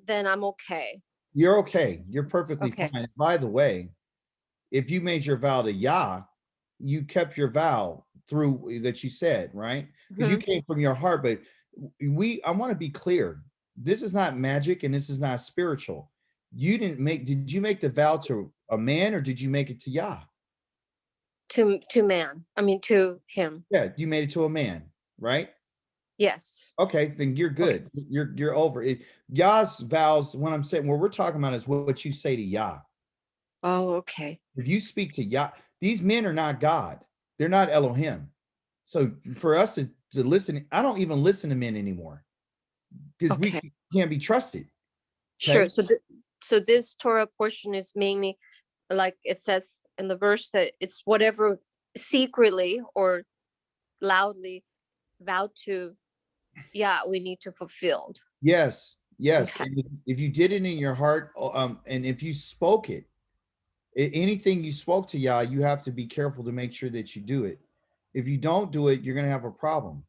then I'm okay. You're okay. You're perfectly Okay. fine. By the way, if you made your vow to Yah, you kept your vow through that you said, right? Because you Mhm. came from your heart. But I want to be clear. This is not magic and this is not spiritual. Did you make the vow to a man or did you make it to Yah? To man. I mean to him. Yeah, you made it to a man, right? Yes. Okay, then you're Okay. good. You're over it. Yah's vows, when I'm saying what we're talking about is what you say to Yah. Oh, okay. If you speak to Yah, these men are not God. They're not Elohim. So for us to listen, I don't even listen to men anymore because we Okay. can't be trusted. Sure. Okay. So this Torah portion is mainly, like it says in the verse, that it's whatever secretly or loudly vowed to, yeah, we need to fulfill. Yes. Yes. Okay. And if you did it in your heart, and if you spoke it, anything you spoke to Yah, you have to be careful to make sure that you do it. If you don't do it, you're going to have a problem.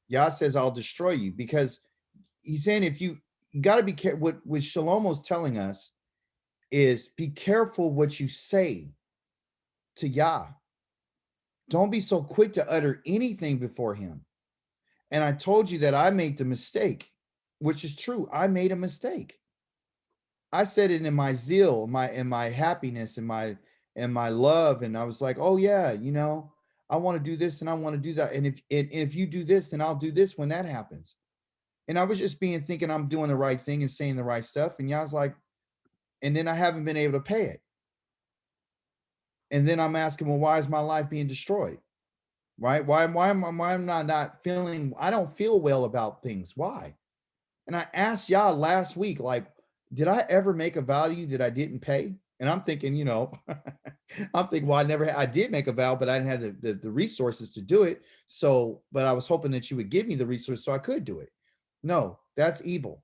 Yah says, I'll destroy you, because he's saying if you got to be careful. What Shalom was telling us is be careful what you say to Yah. Don't be so quick to utter anything before him. And I told you that I made the mistake, which is true. I made a mistake. I said it in my zeal, in my happiness, in my love, and I was like, oh yeah, I want to do this and I want to do that. And if you do this, then I'll do this when that happens. And I was just thinking I'm doing the right thing and saying the right stuff. And Yah's like, and then I haven't been able to pay it. And then I'm asking, well, why is my life being destroyed? Right? Why am I not feeling, I don't feel well about things. Why? And I asked y'all last week, like, did I ever make a value that I didn't pay? And I'm thinking, I'm thinking, well, I did make a vow, but I didn't have the resources to do it. So, but I was hoping that you would give me the resources so I could do it. No, that's evil.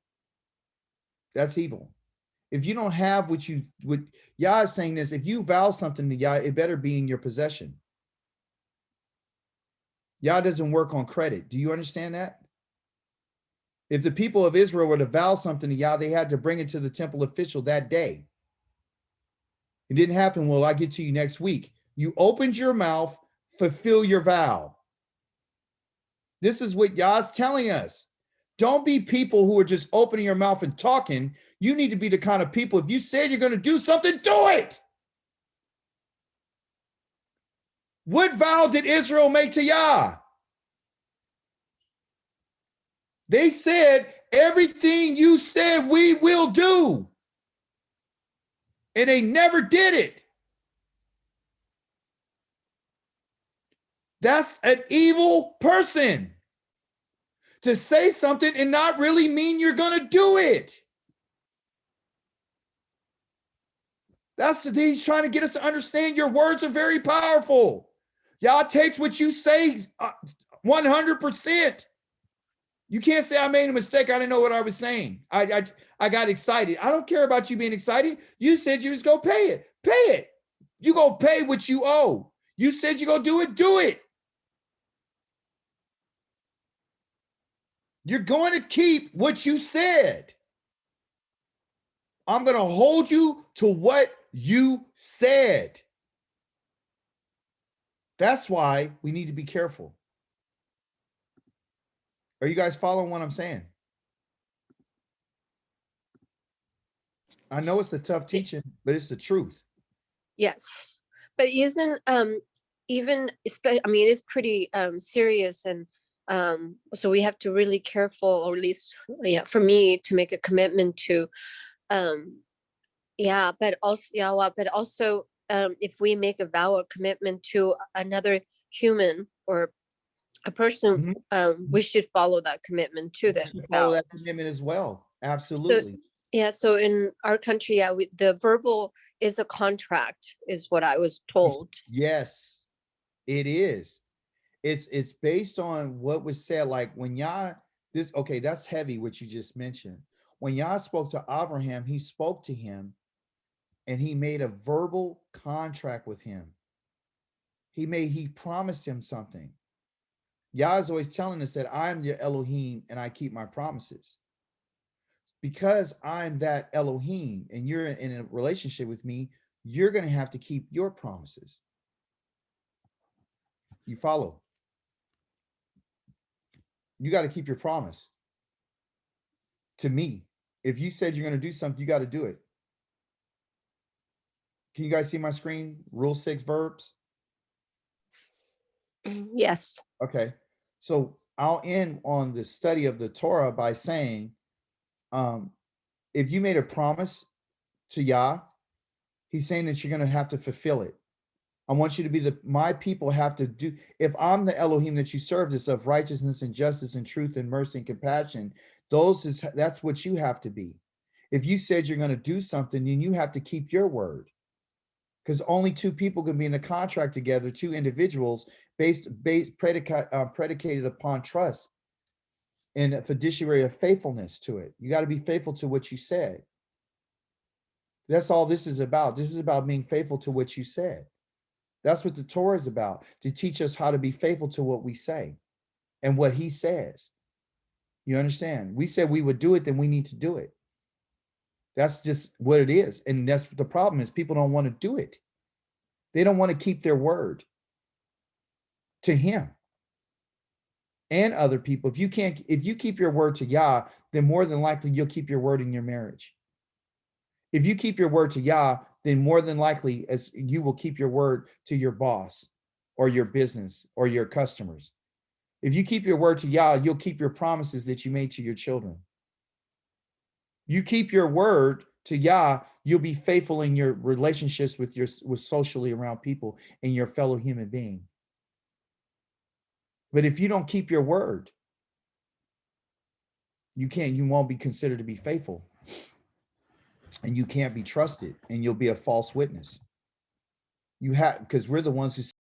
That's evil. If you don't have what Yah is saying this, if you vow something to Yah, it better be in your possession. Yah doesn't work on credit. Do you understand that? If the people of Israel were to vow something to Yah, they had to bring it to the temple official that day. It didn't happen. Well, I get to you next week. You opened your mouth, fulfill your vow. This is what Yah's telling us. Don't be people who are just opening your mouth and talking. You need to be the kind of people, if you said you're going to do something, do it. What vow did Israel make to Yah? They said, everything you said we will do. And they never did it. That's an evil person. To say something and not really mean you're going to do it. He's trying to get us to understand your words are very powerful. Yah takes what you say 100%. You can't say I made a mistake. I didn't know what I was saying. I got excited. I don't care about you being excited. You said you was going to pay it. Pay it. You go pay what you owe. You said you go do it. Do it. You're going to keep what you said. I'm going to hold you to what you said. That's why we need to be careful. Are you guys following what I'm saying? I know it's a tough teaching, but it's the truth. Yes. But isn't even, I mean, it's pretty serious, and so we have to really careful, or at least for me, to make a commitment to but also if we make a vow or commitment to another human or a person, we should follow that commitment to them. Follow that commitment as well. Absolutely. So in our country, the verbal is a contract, is what I was told. Yes, it is. It's based on what was said. Like when Yah, that's heavy what you just mentioned. When Yah spoke to Abraham, he spoke to him and he made a verbal contract with him. He promised him something. Yah is always telling us that I am your Elohim and I keep my promises. because I'm that Elohim and you're in a relationship with me, you're going to have to keep your promises. You follow? You got to keep your promise to me. If you said you're going to do something, you got to do it. Can you guys see my screen? Rule 6 verbs. Yes. Okay. So I'll end on the study of the Torah by saying, if you made a promise to Yah, he's saying that you're going to have to fulfill it. I want you to be my people have to do. If I'm the Elohim that you serve, this of righteousness and justice and truth and mercy and compassion, that's what you have to be. If you said you're going to do something, then you have to keep your word. Because only two people can be in a contract together, two individuals predicated upon trust and a fiduciary of faithfulness to it. You got to be faithful to what you said. That's all this is about. This is about being faithful to what you said. That's what the Torah is about, to teach us how to be faithful to what we say and what he says. You understand? We said we would do it, then we need to do it. That's just what it is. And that's the problem is people don't want to do it. They don't want to keep their word to him and other people. If you keep your word to Yah, then more than likely you'll keep your word in your marriage. If you keep your word to Yah, then more than likely as you will keep your word to your boss or your business or your customers. If you keep your word to Yah, you'll keep your promises that you made to your children. You keep your word to Yah, you'll be faithful in your relationships with socially around people and your fellow human being. But if you don't keep your word, you won't be considered to be faithful. And you can't be trusted, and you'll be a false witness. Because we're the ones who